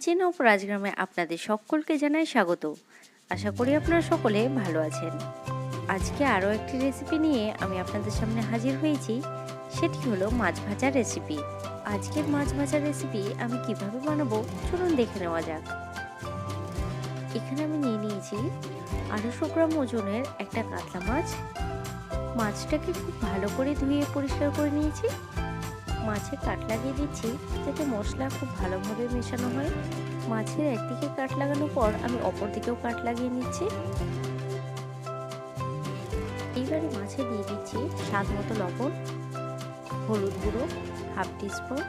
Kitchen of রাজগ্রামে আপনাদের সকলকে জানাই স্বাগত। আশা করি আপনারা সকলে ভালো আছেন। আজকে আরও একটি রেসিপি নিয়ে আমি আপনাদের সামনে হাজির হয়েছি। সেটি হলো মাছ ভাজার রেসিপি। আজকের মাছ ভাজার রেসিপি আমি কিভাবে বানাবো চলুন দেখে নেওয়া যাক। এখানে আমি নিয়ে নিয়েছি 250 গ্রাম ওজনের একটা কাতলা মাছ। মাছটাকে খুব ভালো করে ধুয়ে পরিষ্কার করে নিয়েছি। মাছে কাট লাগিয়ে দিচ্ছি যাতে মশলা খুব ভালোভাবে মেশানো হয়। মাছের একদিকে কাট লাগানোর পর আমি অপর দিকেও কাট লাগিয়ে নিচ্ছি। এইবারে মাছে দিয়ে দিচ্ছি স্বাদ মতো লবণ, হলুদ গুঁড়ো হাফ টিস্পুন,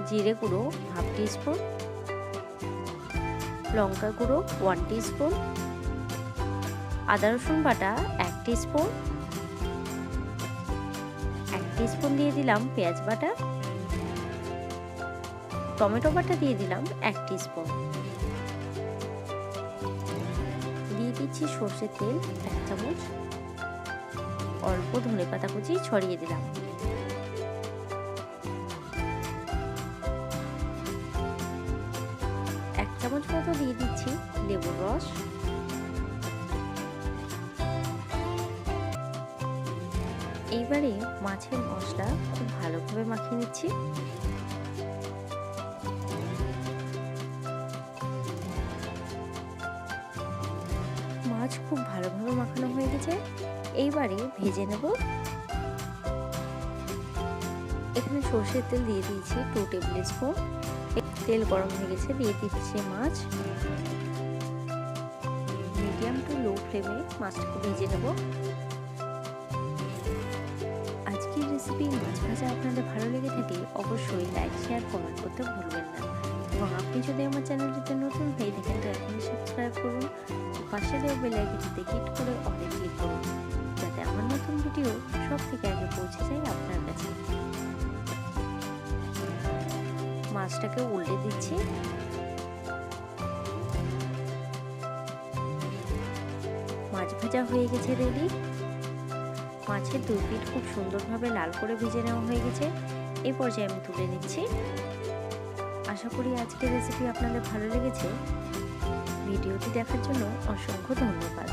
জিরে গুঁড়ো হাফ টিস্পুন, লঙ্কা গুঁড়ো 1 টিস্পুন, আদা রসুন বাটা 1 টিস্পুন, 1 টিস্পুন দিয়ে দিলাম পেঁয়াজ বাটা, টমেটো বাটা দিয়ে দিলাম 1 টিস্পুন, দিয়ে দিচ্ছি সর্ষের তেল 1 চামচ, অল্প ধনেপাতা কুচি ছড়িয়ে দিলাম। এক চামচ মতো দিয়ে দিচ্ছি লেবুর রস। এইবারে মাছের মশলা খুব ভালোভাবে মাখিয়ে নিচ্ছি। মাছ খুব ভালোভাবে মাখানো হয়ে গেছে। এইবারে ভেজে নেব। এখানে সর্ষের তেল দিয়ে দিয়েছি 2 টেবিল স্পুন। তেল গরম হয়ে গেছে, দিয়ে দিচ্ছি মাছ। মিডিয়াম টু লো ফ্লেমে মাছটাকে ভেজে নেব। আজকের রেসিপি মাছ ভাজা আপনাদের ভালো লেগে থাকে অবশ্যই লাইক শেয়ার কমেন্ট করতে ভুলবেন না। এবং আপনি যদি আমার চ্যানেলটিতে নতুন হয়ে থাকেন তো এখনই সাবস্ক্রাইব করুন, পাশে দেওয়া বেল আইকনটিতে ক্লিক করে অলে ক্লিক করুন যাতে আমার নতুন ভিডিও সব থেকে আগে পৌঁছে যায় আপনার কাছে। মাছটাকে উল্টে দিচ্ছি। মাছ ভাজা হয়ে গেছে রেডি। মাছের 2 পিঠ খুব সুন্দরভাবে লাল করে ভেজে নেওয়া হয়ে গেছে। এই পর্যায়ে আমি তুলে নিচ্ছি। আশা করি আজকের রেসিপি আপনাদের ভালো লেগেছে। ভিডিওটি দেখার জন্য অসংখ্য ধন্যবাদ।